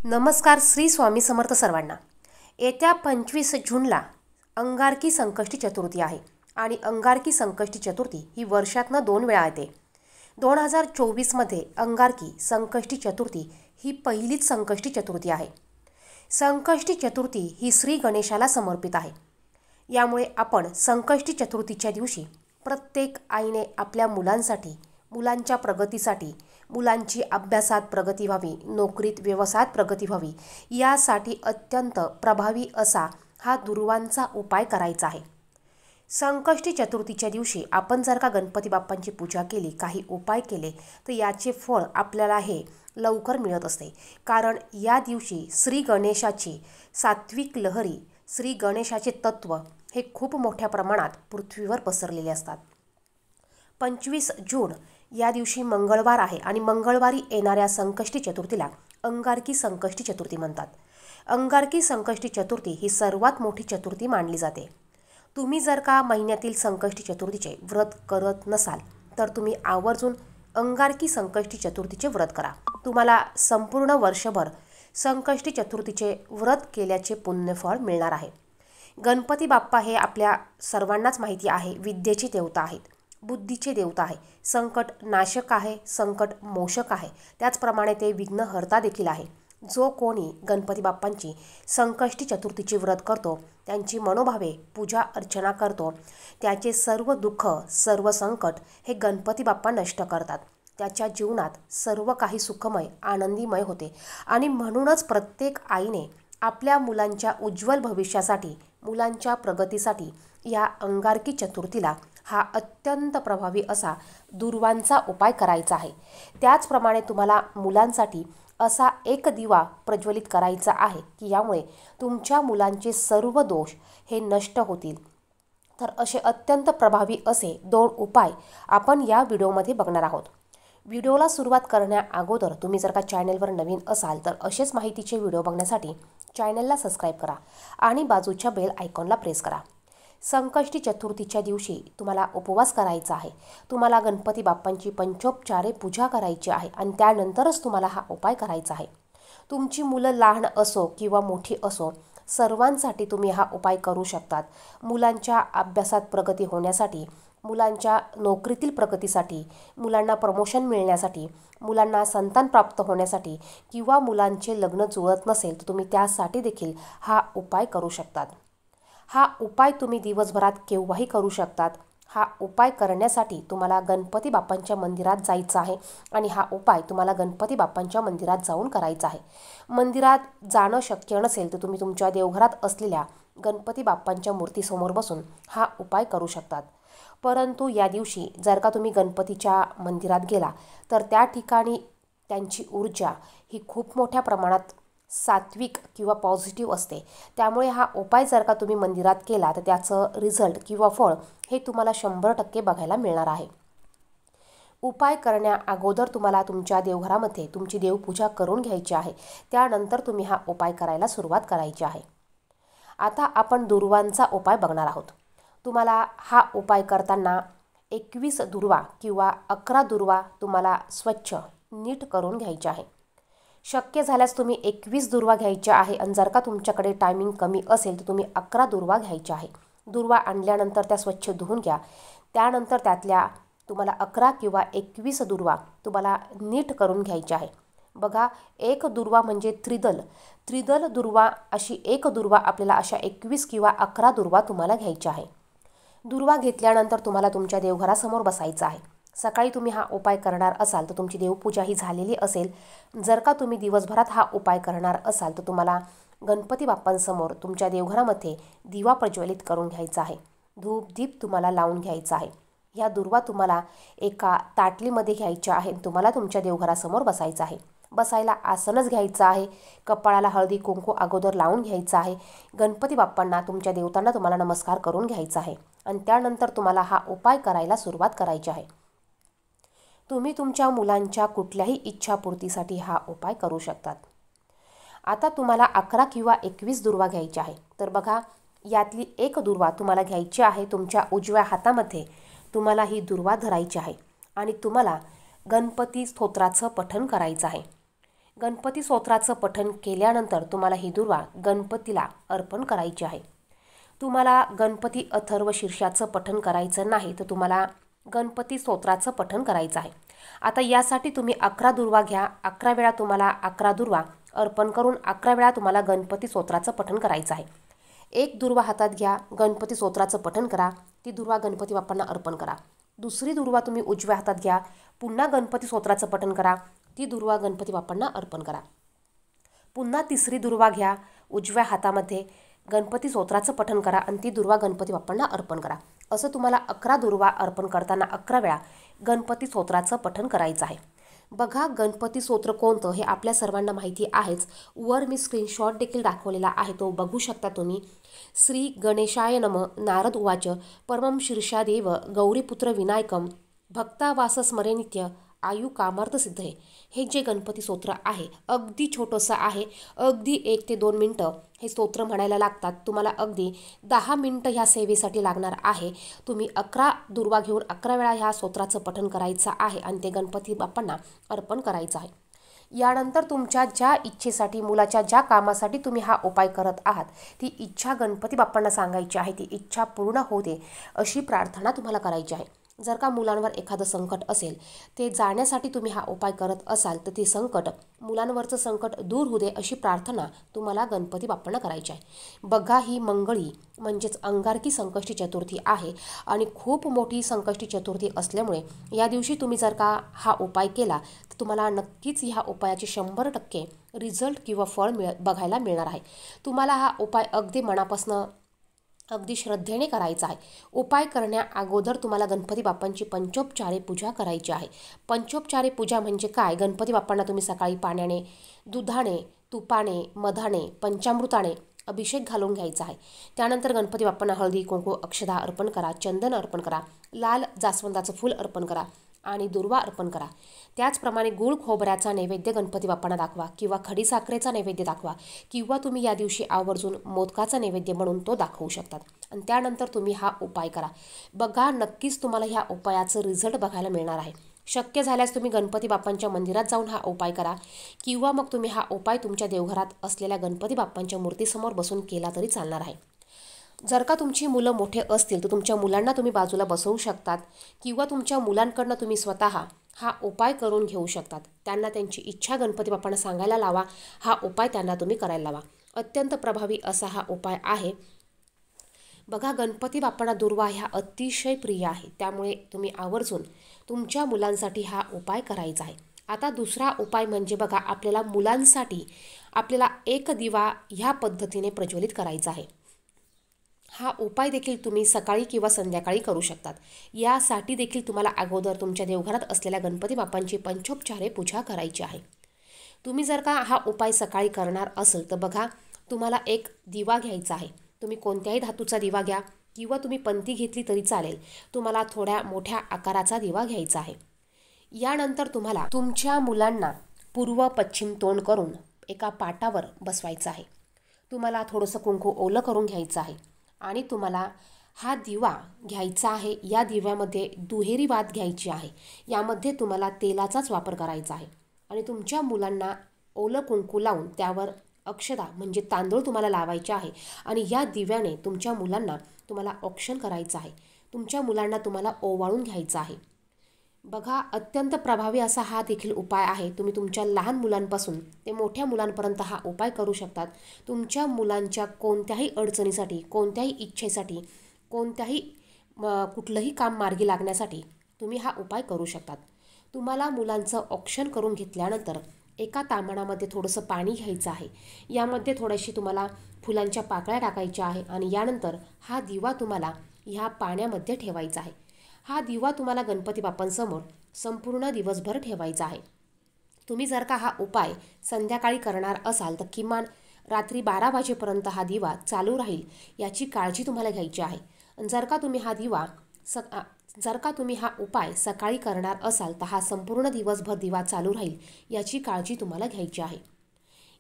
नमस्कार. श्री स्वामी समर्थ सर्वांना. येत्या 25 जूनला अंगारकी संकष्टी चतुर्थी आहे आणि अंगारकी संकष्टी चतुर्थी ही वर्षातनं 2 वेळा येते. 2024मध्ये अंगारकी संकष्टी चतुर्थी ही पहिलीच संकष्टी चतुर्थी आहे. संकष्टी चतुर्थी ही श्री गणेशाला समर्पित आहे. यामुळे आपण संकष्टी चतुर्थीच्या दिवशी प्रत्येक आईने आपल्या मुलांसाठी, मुलांच्या प्रगतीसाठी, मुलांची अभ्यासात प्रगती व्हावी, नोकरीत व्यवसायात प्रगती व्हावी यासाठी अत्यंत प्रभावी असा हा दुर्वांचा उपाय करायचा आहे. संकष्टी चतुर्थीच्या दिवशी आपण जर का गणपती बाप्पांची पूजा केली, काही उपाय केले तर याचे फळ आपल्याला हे लवकर मिळत असते. कारण या दिवशी श्री गणेशाची सात्विक लहरी, श्री गणेशाचे तत्व हे खूप मोठ्या प्रमाणात पृथ्वीवर पसरलेले असतात. 25 जून या दिवशी मंगळवार आहे आणि मंगळवारी येणाऱ्या संकष्टी चतुर्थीला अंगारकी संकष्टी चतुर्थी म्हणतात. अंगारकी संकष्टी चतुर्थी ही सर्वात मोठी चतुर्थी मानली जाते. तुम्ही जर का महिन्यातील संकष्टी चतुर्थीचे व्रत करत नसाल तर तुम्ही आवर्जून अंगारकी संकष्टी चतुर्थीचे व्रत करा. तुम्हाला संपूर्ण वर्षभर संकष्टी चतुर्थीचे व्रत केल्याचे पुण्यफळ मिळणार आहे. गणपती बाप्पा हे आपल्या सर्वांनाच माहिती आहे, विद्येची देवता आहेत, बुद्धीचे देवता आहे, संकट नाशक आहे, संकट मोशक आहे. त्याचप्रमाणे ते विघ्नहर्ता देखील आहे. जो कोणी गणपती बाप्पांची संकष्टी चतुर्थीचे व्रत करतो, त्यांची मनोभावे पूजा अर्चना करतो, त्याचे सर्व दुःख, सर्व संकट हे गणपती बाप्पा नष्ट करतात. त्याच्या जीवनात सर्व काही सुखमय, आनंदीमय होते. आणि म्हणूनच प्रत्येक आईने आपल्या मुलांच्या उज्ज्वल भविष्यासाठी, मुलांच्या प्रगतीसाठी या अंगारकी चतुर्थीला हा अत्यंत प्रभावी असा दुर्वांचा उपाय करायचा आहे. त्याचप्रमाणे तुम्हाला मुलांसाठी असा एक दिवा प्रज्वलित करायचा आहे की यामुळे तुमच्या मुलांचे सर्व दोष हे नष्ट होतील. तर असे अत्यंत प्रभावी असे 2 उपाय आपण या व्हिडिओमध्ये बघणार आहोत. व्हिडिओला सुरुवात करण्या अगोदर तुम्ही जर का चॅनलवर नवीन असाल तर असेच माहितीचे व्हिडिओ बघण्यासाठी चॅनलला सबस्क्राईब करा आणि बाजूच्या बेल आयकॉनला प्रेस करा. संकष्टी चतुर्थीच्या दिवशी तुम्हाला उपवास करायचा आहे. तुम्हाला गणपती बाप्पांची पंचोपचारे पूजा करायची आहे आणि त्यानंतरच तुम्हाला हा उपाय करायचा आहे. तुमची मुलं लहान असो किंवा मोठी असो, सर्वांसाठी तुम्ही हा उपाय करू शकतात. मुलांच्या अभ्यासात प्रगती होण्यासाठी, मुलांच्या नोकरीतील प्रगतीसाठी, मुलांना प्रमोशन मिळण्यासाठी, मुलांना संतान प्राप्त होण्यासाठी किंवा मुलांचे लग्न जुळत नसेल तर तुम्ही त्यासाठी देखील हा उपाय करू शकतात. हा उपाय तुम्ही दिवसभरात केव्हाही करू शकतात. हा उपाय करण्यासाठी तुम्हाला गणपती बाप्पांच्या मंदिरात जायचं आहे आणि हा उपाय तुम्हाला गणपती बाप्पांच्या मंदिरात जाऊन करायचा आहे. मंदिरात जाणं शक्य नसेल तर तुम्ही तुमच्या देवघरात असलेल्या गणपती बाप्पांच्या मूर्तीसमोर बसून हा उपाय करू शकतात. परंतु या दिवशी जर का तुम्ही गणपतीच्या मंदिरात गेला तर त्या ठिकाणी त्यांची ऊर्जा ही खूप मोठ्या प्रमाणात सात्विक किंवा पॉझिटिव्ह असते. त्यामुळे हा उपाय जर का तुम्ही मंदिरात केला तर त्याचं रिझल्ट किंवा फळ हे तुम्हाला 100% बघायला मिळणार आहे. उपाय करण्या अगोदर तुम्हाला तुमच्या देवघरामध्ये तुमची देवपूजा करून घ्यायची आहे. त्यानंतर तुम्ही हा उपाय करायला सुरुवात करायची आहे. आता आपण दुर्वांचा उपाय बघणार आहोत. तुम्हाला हा उपाय करताना 21 दुर्वा किंवा 11 दुर्वा तुम्हाला स्वच्छ नीट करून घ्यायचे आहे. शक्य झाल्यास तुम्ही 21 दुर्वा घ्यायच्या आहे आणि जर का तुमच्याकडे टायमिंग कमी असेल तर तुम्ही 11 दुर्वा घ्यायच्या आहे. दुर्वा आणल्यानंतर त्या स्वच्छ धुवून घ्या. त्यानंतर त्यातल्या तुम्हाला 11 किंवा 21 दुर्वा तुम्हाला नीट करून घ्यायच्या आहे. बघा, एक दुर्वा म्हणजे त्रिदल दुर्वा, अशी एक दुर्वा आपल्याला अशा 21 किंवा 11 दुर्वा तुम्हाला घ्यायच्या आहे. दुर्वा घेतल्यानंतर तुम्हाला तुमच्या देवघरासमोर बसायचं आहे. सकाळी तुम्ही हा उपाय करणार असाल तर तुमची देवपूजा ही झालेली असेल. जर का तुम्ही दिवसभरात हा उपाय करणार असाल तर तुम्हाला गणपती बाप्पांसमोर तुमच्या देवघरामध्ये दिवा प्रज्वलित करून घ्यायचा आहे. धूप दीप तुम्हाला लावून घ्यायचा आहे. ह्या दुर्वा तुम्हाला एका ताटलीमध्ये घ्यायच्या आहे. तुम्हाला तुमच्या देवघरासमोर बसायचं आहे. बसायला आसनच घ्यायचं आहे. कपाळाला हळदी कुंकू अगोदर लावून घ्यायचं आहे. गणपती बाप्पांना, तुमच्या देवतांना तुम्हाला नमस्कार करून घ्यायचा आहे आणि त्यानंतर तुम्हाला हा उपाय करायला सुरुवात करायची आहे. तुम्ही तुमच्या मुलांच्या कुठल्याही इच्छापूर्तीसाठी हा उपाय करू शकतात. आता तुम्हाला 11 किंवा 21 दुर्वा घ्यायची आहे. तर बघा, यातली एक दुर्वा तुम्हाला घ्यायची आहे. तुमच्या उजव्या हातामध्ये तुम्हाला ही दुर्वा धरायची आहे आणि तुम्हाला गणपती स्तोत्राचं पठण करायचं आहे. गणपती स्तोत्राचं पठण केल्यानंतर तुम्हाला ही दुर्वा गणपतीला अर्पण करायची आहे. तुम्हाला गणपती अथर्व शीर्षाचं पठण करायचं नाही तर तुम्हाला गणपती स्तोत्राचं पठण करायचं आहे. आता यासाठी तुम्ही 11 दुर्वा घ्या. 11 वेळा तुम्हाला 11 दुर्वा अर्पण करून 11 वेळा तुम्हाला गणपती स्तोत्राचं पठण करायचं आहे. एक दुर्वा हातात घ्या, गणपती स्तोत्राचं पठण करा, ती दुर्वा गणपती बाप्पांना अर्पण करा. दुसरी दुर्वा तुम्ही उजव्या हातात घ्या, पुन्हा गणपती स्तोत्राचं पठण करा, ती दुर्वा गणपती बाप्पांना अर्पण करा. पुन्हा तिसरी दुर्वा घ्या, उजव्या हातामध्ये गणपती स्तोत्राचं पठण करा आणि ती दुर्वा गणपती बाप्पांना अर्पण करा. असं तुम्हाला 11 दुर्वा अर्पण करताना 11 वेळा गणपती स्तोत्राचं पठण करायचं आहे. बघा, गणपती स्तोत्र कोणतं हे आपल्या सर्वांना माहिती आहेच. वर मी स्क्रीनशॉट देखील दाखवलेला आहे, तो बघू शकता तुम्ही. श्री गणेशाय नमः. नारद उवाच. परमं शीर्षादेव गौरीपुत्र विनायकम भक्तावास स्मरे नित्य आयु कामार्थ सिद्धे. हे जे गणपती स्तोत्र आहे अगदी छोटंसं आहे. अगदी 1 ते 2 मिनटं हे स्तोत्र म्हणायला लागतात. तुम्हाला अगदी 10 मिनटं ह्या सेवेसाठी लागणार आहे. तुम्ही 11 दुर्वा घेऊन 11 वेळा ह्या स्तोत्राचं पठण करायचं आहे आणि ते गणपती बाप्पांना अर्पण करायचं आहे. यानंतर तुमच्या ज्या इच्छेसाठी, मुलाच्या ज्या कामासाठी तुम्ही हा उपाय करत आहात ती इच्छा गणपती बाप्पांना सांगायची आहे. ती इच्छा पूर्ण होऊ दे अशी प्रार्थना तुम्हाला करायची आहे. जर का मुलांवर एखादं संकट असेल ते जाण्यासाठी तुम्ही हा उपाय करत असाल तर ते संकट, मुलांवरचं संकट दूर होऊ दे अशी प्रार्थना तुम्हाला गणपती बाप्पांना करायची आहे. बघा, ही मंगळी म्हणजेच अंगारकी संकष्टी चतुर्थी आहे आणि खूप मोठी संकष्टी चतुर्थी असल्यामुळे या दिवशी तुम्ही जर का हा उपाय केला तर तुम्हाला नक्कीच ह्या उपायाचे 100% रिझल्ट किंवा फळ बघायला मिळणार आहे. तुम्हाला हा उपाय अगदी मनापासून, अगदी श्रद्धेने करायचा आहे. उपाय करण्या अगोदर तुम्हाला गणपती बाप्पांची पंचोपचारे पूजा करायची आहे. पंचोपचारे पूजा म्हणजे काय? गणपती बाप्पांना तुम्ही सकाळी पाण्याने, दुधाने, तुपाने, मधाने, पंचामृताने अभिषेक घालून घ्यायचा आहे. त्यानंतर गणपती बाप्पांना हळदी, कुंकू, अक्षदा अर्पण करा, चंदन अर्पण करा, लाल जास्वंदाचं फूल अर्पण करा आणि दुर्वा अर्पण करा. त्याचप्रमाणे गूळ खोबऱ्याचा नैवेद्य गणपती बाप्पांना दाखवा किंवा खडीसाखरेचा नैवेद्य दाखवा किंवा तुम्ही या दिवशी आवर्जून मोदकाचा नैवेद्य म्हणून तो दाखवू शकतात. आणि त्यानंतर तुम्ही हा उपाय करा. बघा, नक्कीच तुम्हाला ह्या उपायाचं रिझल्ट बघायला मिळणार आहे. शक्य झाल्यास तुम्ही गणपती बाप्पांच्या मंदिरात जाऊन हा उपाय करा किंवा मग तुम्ही हा उपाय तुमच्या देवघरात असलेल्या गणपती बाप्पांच्या मूर्तीसमोर बसून केला तरी चालणार आहे. जर का तुमची मुलं मोठे असतील तर तुमच्या मुलांना तुम्ही बाजूला बसवू शकतात किंवा तुमच्या मुलांकडनं तुम्ही स्वतः हा उपाय करून घेऊ शकतात. त्यांना त्यांची इच्छा गणपती बाप्पांना सांगायला लावा. हा उपाय त्यांना तुम्ही करायला लावा. अत्यंत प्रभावी असा हा उपाय आहे. बघा, गणपती बाप्पांना दुर्वा ह्या अतिशय प्रिय आहे, त्यामुळे तुम्ही आवर्जून तुमच्या मुलांसाठी हा उपाय करायचा आहे. आता दुसरा उपाय म्हणजे बघा, आपल्याला मुलांसाठी आपल्याला एक दिवा ह्या पद्धतीने प्रज्वलित करायचा आहे. हा उपाय देखील तुम्ही सकाळी किंवा संध्याकाळी करू शकतात. यासाठी देखील तुम्हाला अगोदर तुमच्या देवघरात असलेल्या गणपती बाप्पांची पंचोपचारे पूजा करायची आहे. तुम्ही जर का हा उपाय सकाळी करणार असेल तर बघा, तुम्हाला एक दिवा घ्यायचा आहे. तुम्ही कोणत्याही धातूचा दिवा घ्या किंवा तुम्ही पंती घेतली तरी चालेल. तुम्हाला थोड्या मोठ्या आकाराचा दिवा घ्यायचा आहे. यानंतर तुम्हाला तुमच्या मुलांना पूर्व पश्चिम तोंड करून एका पाटावर बसवायचं आहे. तुम्हाला थोडंसं कुंकू ओलं करून घ्यायचं आहे आणि तुम्हाला हा दिवा घ्यायचा आहे. या दिव्यामध्ये दुहेरी वात घ्यायची आहे. यामध्ये तुम्हाला तेलाचाच वापर करायचा आहे आणि तुमच्या मुलांना ओलं कुंकू लावून त्यावर अक्षदा म्हणजे तांदूळ तुम्हाला लावायचे आहे आणि या दिव्याने तुमच्या मुलांना तुम्हाला औक्षण करायचं आहे. तुमच्या मुलांना तुम्हाला ओवाळून घ्यायचं आहे. बघा, अत्यंत प्रभावी असा हा देखील उपाय आहे. तुम्ही तुमच्या लहान मुलांपासून ते मोठ्या मुलांपर्यंत हा उपाय करू शकतात. तुमच्या मुलांच्या कोणत्याही अडचणीसाठी, कोणत्याही इच्छेसाठी, कोणत्याही कुठलंही काम मार्गी लागण्यासाठी तुम्ही हा उपाय करू शकतात. तुम्हाला मुलांचं औक्षण करून घेतल्यानंतर एका तांबणामध्ये थोडंसं पाणी घ्यायचं आहे. यामध्ये थोडीशी तुम्हाला फुलांच्या पाकळ्या टाकायच्या आहे आणि यानंतर हा दिवा तुम्हाला ह्या पाण्यामध्ये ठेवायचा आहे. हा दिवा तुम्हाला गणपती बाप्पांसमोर संपूर्ण दिवसभर ठेवायचा आहे. तुम्ही जर का हा उपाय संध्याकाळी करणार असाल तर किमान रात्री 12 वाजेपर्यंत हा दिवा चालू राहील याची काळजी तुम्हाला घ्यायची आहे. जर का तुम्ही हा उपाय सकाळी करणार असाल तर हा संपूर्ण दिवसभर दिवा चालू राहील याची काळजी तुम्हाला घ्यायची आहे.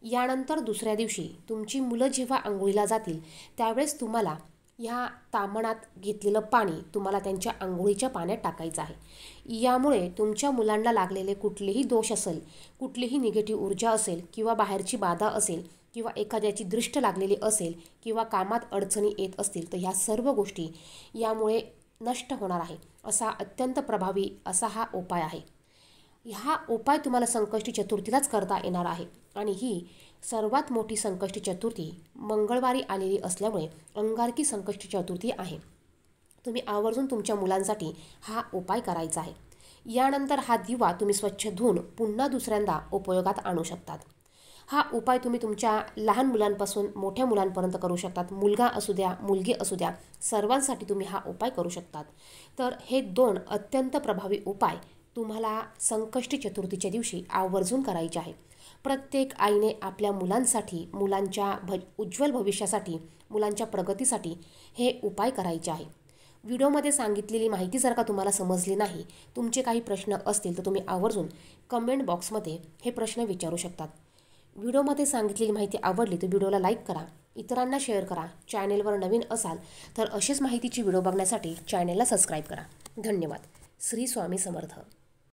यानंतर दुसऱ्या दिवशी तुमची मुलं जेव्हा अंघोळीला जातील त्यावेळेस तुम्हाला ह्या ताम्हणात घेतलेलं पाणी तुम्हाला त्यांच्या अंघोळीच्या पाण्यात टाकायचं आहे. यामुळे तुमच्या मुलांना लागलेले कुठलेही दोष असेल, कुठलीही निगेटिव्ह ऊर्जा असेल किंवा बाहेरची बाधा असेल किंवा एखाद्याची दृष्ट लागलेली असेल किंवा कामात अडचणी येत असतील, तर ह्या सर्व गोष्टी यामुळे नष्ट होणार आहे. असा अत्यंत प्रभावी असा हा उपाय आहे. हा उपाय तुम्हाला संकष्टी चतुर्थीलाच करता येणार आहे आणि ही सर्वात मोठी संकष्टी चतुर्थी मंगळवारी आलेली असल्यामुळे अंगारकी संकष्टी चतुर्थी आहे. तुम्ही आवर्जून तुमच्या मुलांसाठी हा उपाय करायचा आहे. यानंतर हा दिवा तुम्ही स्वच्छ धुवून पुन्हा दुसऱ्यांदा उपयोगात आणू शकतात. हा उपाय तुम्ही तुमच्या लहान मुलांपासून मोठ्या मुलांपर्यंत करू शकतात. मुलगा असू द्या, मुलगी असू द्या, सर्वांसाठी तुम्ही हा उपाय करू शकतात. तर हे 2 अत्यंत प्रभावी उपाय तुम्हाला संकष्टी चतुर्थीच्या दिवशी आवर्जून करायचे आहे. प्रत्येक आईने आपल्या मुलांसाठी, मुलांच्या उज्ज्वल भविष्यासाठी, मुलांच्या प्रगतीसाठी हे उपाय करायचे आहे. व्हिडिओमध्ये सांगितलेली माहिती जर का तुम्हाला समजली नाही, तुमचे काही प्रश्न असतील तर तुम्ही आवर्जून कमेंट बॉक्समध्ये हे प्रश्न विचारू शकतात. व्हिडिओमध्ये सांगितलेली माहिती आवडली तर व्हिडिओला लाईक करा, इतरांना शेअर करा. चॅनेलवर नवीन असाल तर अशीच माहितीची व्हिडिओ बघण्यासाठी चॅनेलला सबस्क्राईब करा. धन्यवाद. श्री स्वामी समर्थ.